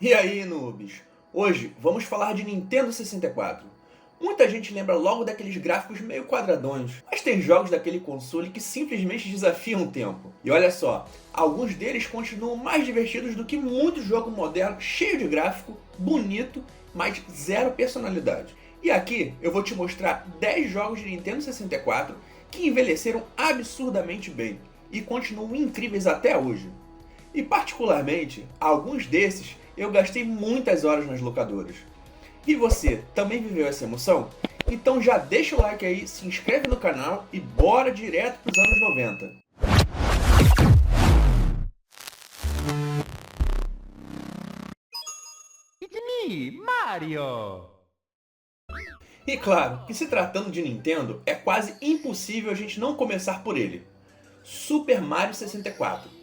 E aí, noobs? Hoje vamos falar de Nintendo 64. Muita gente lembra logo daqueles gráficos meio quadradões, mas tem jogos daquele console que simplesmente desafiam o tempo. E olha só, alguns deles continuam mais divertidos do que muito jogo moderno cheio de gráfico, bonito, mas zero personalidade. E aqui eu vou te mostrar 10 jogos de Nintendo 64 que envelheceram absurdamente bem e continuam incríveis até hoje. E particularmente, alguns desses eu gastei muitas horas nas locadoras. E você, também viveu essa emoção? Então já deixa o like aí, se inscreve no canal e bora direto para os anos 90. It's me, Mario! E claro, que se tratando de Nintendo, é quase impossível a gente não começar por ele. Super Mario 64.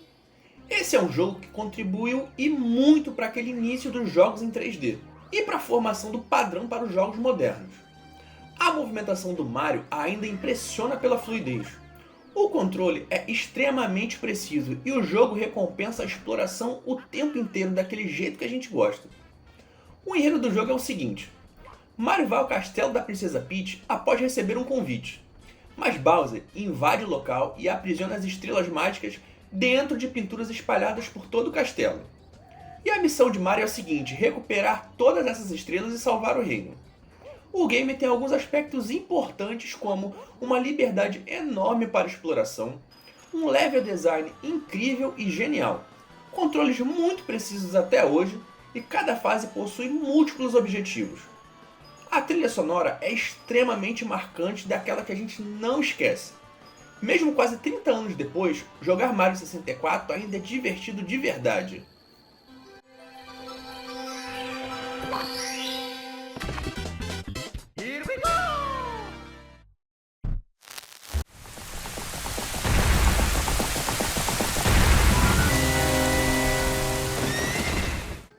Esse é um jogo que contribuiu e muito para aquele início dos jogos em 3D e para a formação do padrão para os jogos modernos. A movimentação do Mario ainda impressiona pela fluidez. O controle é extremamente preciso e o jogo recompensa a exploração o tempo inteiro daquele jeito que a gente gosta. O enredo do jogo é o seguinte: Mario vai ao castelo da Princesa Peach após receber um convite, mas Bowser invade o local e aprisiona as estrelas mágicas dentro de pinturas espalhadas por todo o castelo. E a missão de Mario é a seguinte: recuperar todas essas estrelas e salvar o reino. O game tem alguns aspectos importantes, como uma liberdade enorme para exploração, um level design incrível e genial, controles muito precisos até hoje e cada fase possui múltiplos objetivos. A trilha sonora é extremamente marcante, daquela que a gente não esquece. Mesmo quase 30 anos depois, jogar Mario 64 ainda é divertido de verdade. Here we go!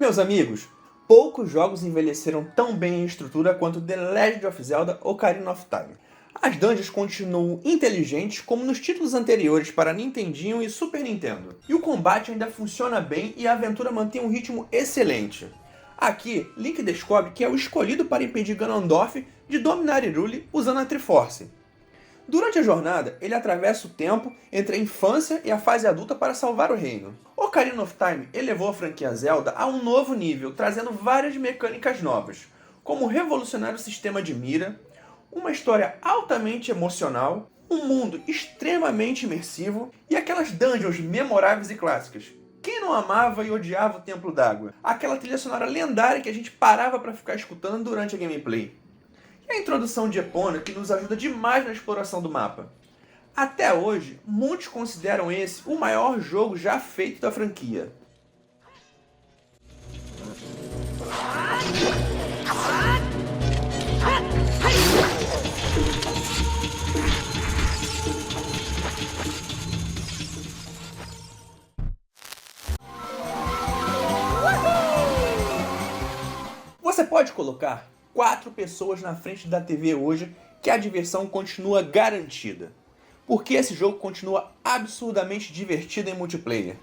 Meus amigos, poucos jogos envelheceram tão bem em estrutura quanto The Legend of Zelda Ocarina of Time. As dungeons continuam inteligentes como nos títulos anteriores para Nintendinho e Super Nintendo. E o combate ainda funciona bem e a aventura mantém um ritmo excelente. Aqui, Link descobre que é o escolhido para impedir Ganondorf de dominar Hyrule usando a Triforce. Durante a jornada, ele atravessa o tempo entre a infância e a fase adulta para salvar o reino. Ocarina of Time elevou a franquia Zelda a um novo nível, trazendo várias mecânicas novas, como o revolucionário sistema de mira, uma história altamente emocional, um mundo extremamente imersivo e aquelas dungeons memoráveis e clássicas. Quem não amava e odiava o Templo d'Água? Aquela trilha sonora lendária que a gente parava para ficar escutando durante a gameplay. E a introdução de Epona, que nos ajuda demais na exploração do mapa. Até hoje, muitos consideram esse o maior jogo já feito da franquia. Você pode colocar 4 pessoas na frente da TV hoje que a diversão continua garantida. Porque esse jogo continua absurdamente divertido em multiplayer.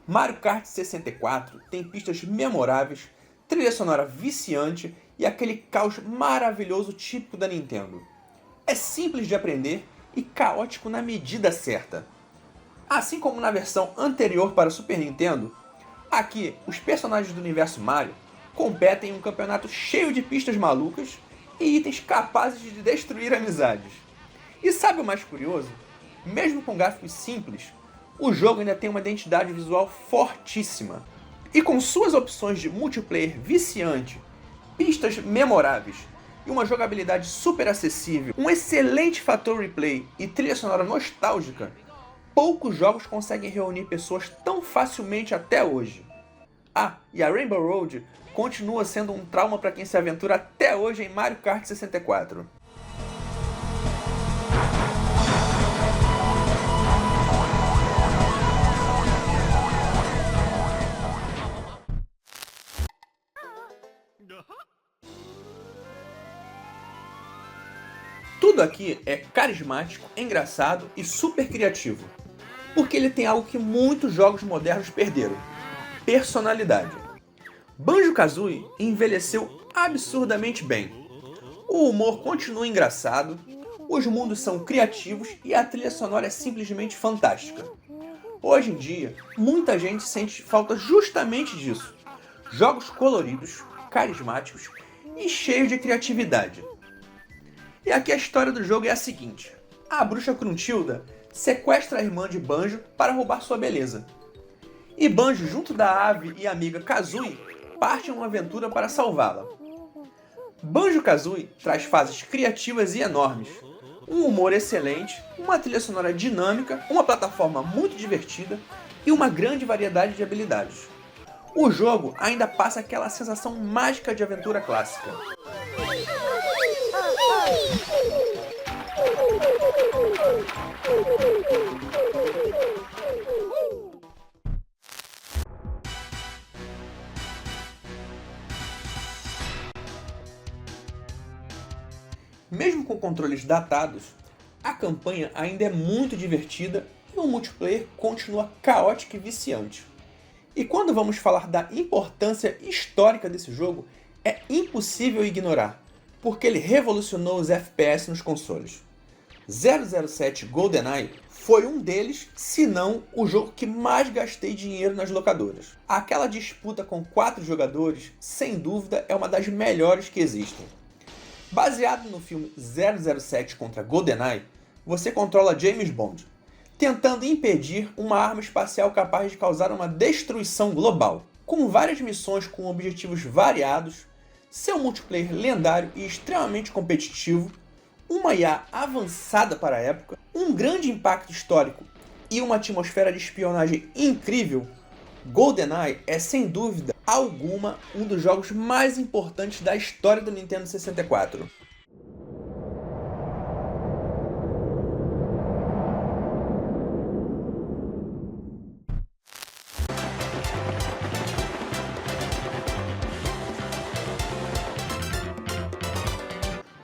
Mario Kart 64 tem pistas memoráveis, trilha sonora viciante e aquele caos maravilhoso típico da Nintendo. É simples de aprender e caótico na medida certa. Assim como na versão anterior para Super Nintendo, aqui os personagens do universo Mario competem em um campeonato cheio de pistas malucas e itens capazes de destruir amizades. E sabe o mais curioso? Mesmo com gráficos simples, o jogo ainda tem uma identidade visual fortíssima. E com suas opções de multiplayer viciante, pistas memoráveis e uma jogabilidade super acessível, um excelente fator replay e trilha sonora nostálgica, poucos jogos conseguem reunir pessoas tão facilmente até hoje. Ah, e a Rainbow Road continua sendo um trauma para quem se aventura até hoje em Mario Kart 64. Tudo aqui é carismático, engraçado e super criativo, porque ele tem algo que muitos jogos modernos perderam: personalidade. Banjo-Kazooie envelheceu absurdamente bem. O humor continua engraçado, os mundos são criativos e a trilha sonora é simplesmente fantástica. Hoje em dia, muita gente sente falta justamente disso. Jogos coloridos, carismáticos e cheios de criatividade. E aqui a história do jogo é a seguinte. A bruxa Gruntilda sequestra a irmã de Banjo para roubar sua beleza. E Banjo, junto da ave e amiga Kazooie, parte em uma aventura para salvá-la. Banjo-Kazooie traz fases criativas e enormes, um humor excelente, uma trilha sonora dinâmica, uma plataforma muito divertida e uma grande variedade de habilidades. O jogo ainda passa aquela sensação mágica de aventura clássica. Mesmo com controles datados, a campanha ainda é muito divertida e o multiplayer continua caótico e viciante. E quando vamos falar da importância histórica desse jogo, é impossível ignorar, porque ele revolucionou os FPS nos consoles. 007 GoldenEye foi um deles, se não o jogo que mais gastei dinheiro nas locadoras. Aquela disputa com 4 jogadores, sem dúvida, é uma das melhores que existem. Baseado no filme 007 contra GoldenEye, você controla James Bond, tentando impedir uma arma espacial capaz de causar uma destruição global. Com várias missões com objetivos variados, seu multiplayer lendário e extremamente competitivo, uma IA avançada para a época, um grande impacto histórico e uma atmosfera de espionagem incrível, GoldenEye é sem dúvida alguma um dos jogos mais importantes da história do Nintendo 64.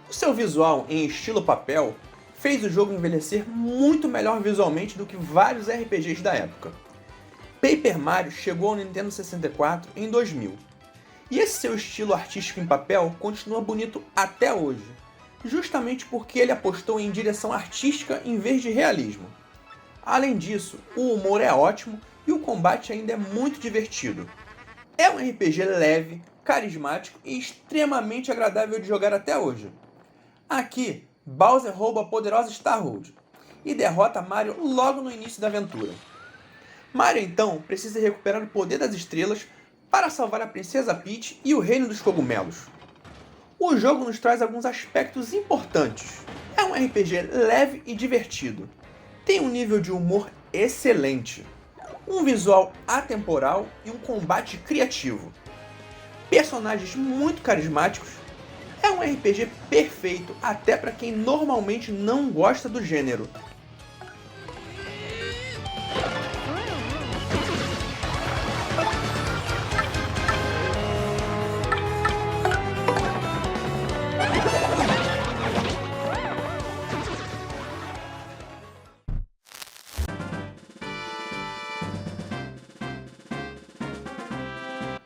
O seu visual em estilo papel fez o jogo envelhecer muito melhor visualmente do que vários RPGs da época. Paper Mario chegou ao Nintendo 64 em 2000, e esse seu estilo artístico em papel continua bonito até hoje, justamente porque ele apostou em direção artística em vez de realismo. Além disso, o humor é ótimo e o combate ainda é muito divertido. É um RPG leve, carismático e extremamente agradável de jogar até hoje. Aqui, Bowser rouba a poderosa Star Road e derrota Mario logo no início da aventura. Mario então precisa recuperar o poder das estrelas para salvar a Princesa Peach e o Reino dos Cogumelos. O jogo nos traz alguns aspectos importantes. É um RPG leve e divertido. Tem um nível de humor excelente, um visual atemporal e um combate criativo. Personagens muito carismáticos. É um RPG perfeito até para quem normalmente não gosta do gênero.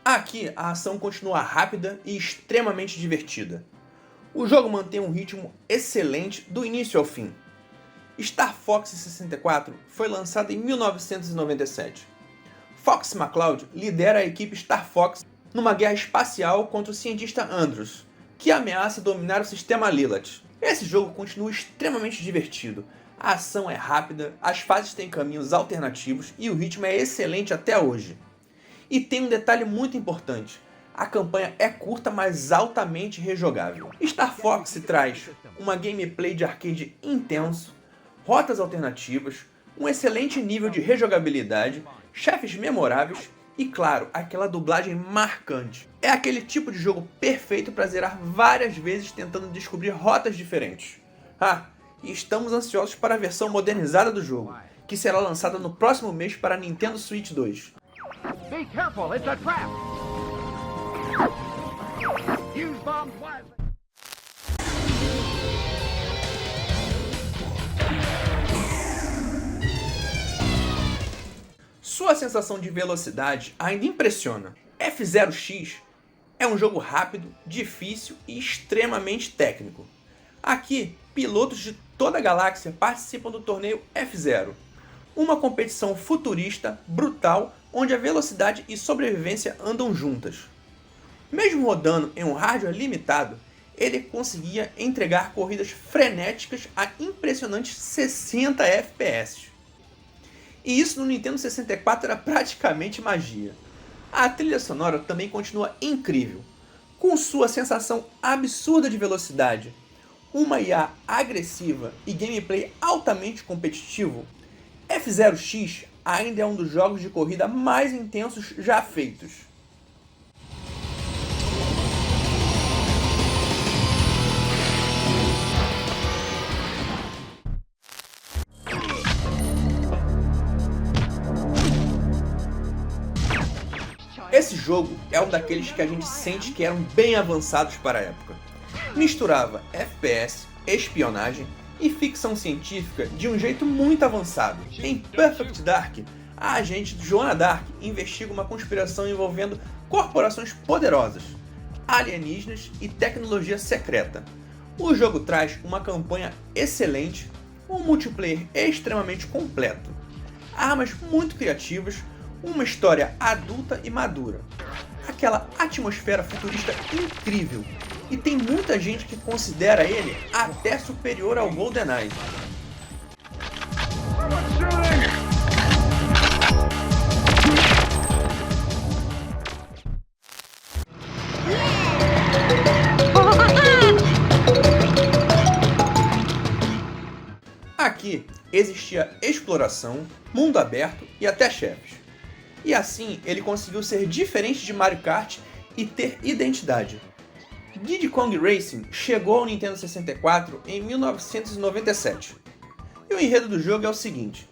Aqui, a ação continua rápida e extremamente divertida. O jogo mantém um ritmo excelente do início ao fim. Star Fox 64 foi lançado em 1997. Fox McCloud lidera a equipe Star Fox numa guerra espacial contra o cientista Andros, que ameaça dominar o sistema Lilith. Esse jogo continua extremamente divertido. A ação é rápida, as fases têm caminhos alternativos e o ritmo é excelente até hoje. E tem um detalhe muito importante. A campanha é curta, mas altamente rejogável. Star Fox traz uma gameplay de arcade intenso, rotas alternativas, um excelente nível de rejogabilidade, chefes memoráveis e, claro, aquela dublagem marcante. É aquele tipo de jogo perfeito para zerar várias vezes tentando descobrir rotas diferentes. E estamos ansiosos para a versão modernizada do jogo, que será lançada no próximo mês para Nintendo Switch 2. Be careful, it's a trap! Use bombs wisely! Sua sensação de velocidade ainda impressiona. F-Zero X é um jogo rápido, difícil e extremamente técnico. Aqui, pilotos de toda a galáxia participam do torneio F-Zero, uma competição futurista, brutal, onde a velocidade e sobrevivência andam juntas. Mesmo rodando em um hardware limitado, ele conseguia entregar corridas frenéticas a impressionantes 60 FPS. E isso no Nintendo 64 era praticamente magia. A trilha sonora também continua incrível, com sua sensação absurda de velocidade, uma IA agressiva e gameplay altamente competitivo. F-Zero X ainda é um dos jogos de corrida mais intensos já feitos. Esse jogo é um daqueles que a gente sente que eram bem avançados para a época. Misturava FPS, espionagem e ficção científica de um jeito muito avançado. Em Perfect Dark, a agente Joanna Dark investiga uma conspiração envolvendo corporações poderosas, alienígenas e tecnologia secreta. O jogo traz uma campanha excelente, um multiplayer extremamente completo, armas muito criativas, uma história adulta e madura, aquela atmosfera futurista incrível, e tem muita gente que considera ele até superior ao GoldenEye. Aqui existia exploração, mundo aberto e até chefes. E assim ele conseguiu ser diferente de Mario Kart e ter identidade. Diddy Kong Racing chegou ao Nintendo 64 em 1997. E o enredo do jogo é o seguinte: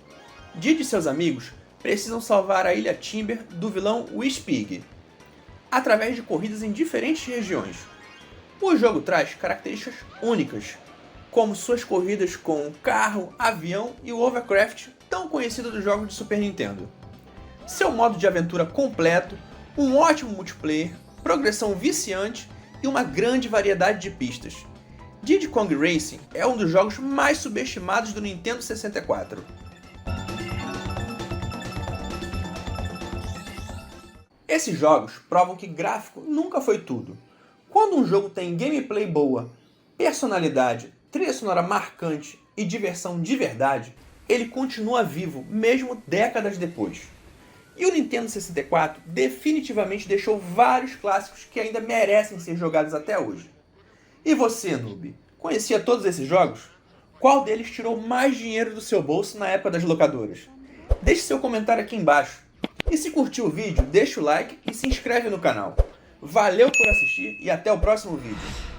Diddy e seus amigos precisam salvar a ilha Timber do vilão Whispig, através de corridas em diferentes regiões. O jogo traz características únicas, como suas corridas com o carro, avião e o Overcraft, tão conhecido dos jogos de Super Nintendo. Seu modo de aventura completo, um ótimo multiplayer, progressão viciante e uma grande variedade de pistas. Diddy Kong Racing é um dos jogos mais subestimados do Nintendo 64. Esses jogos provam que gráfico nunca foi tudo. Quando um jogo tem gameplay boa, personalidade, trilha sonora marcante e diversão de verdade, ele continua vivo mesmo décadas depois. E o Nintendo 64 definitivamente deixou vários clássicos que ainda merecem ser jogados até hoje. E você, noob, conhecia todos esses jogos? Qual deles tirou mais dinheiro do seu bolso na época das locadoras? Deixe seu comentário aqui embaixo. E se curtiu o vídeo, deixa o like e se inscreve no canal. Valeu por assistir e até o próximo vídeo.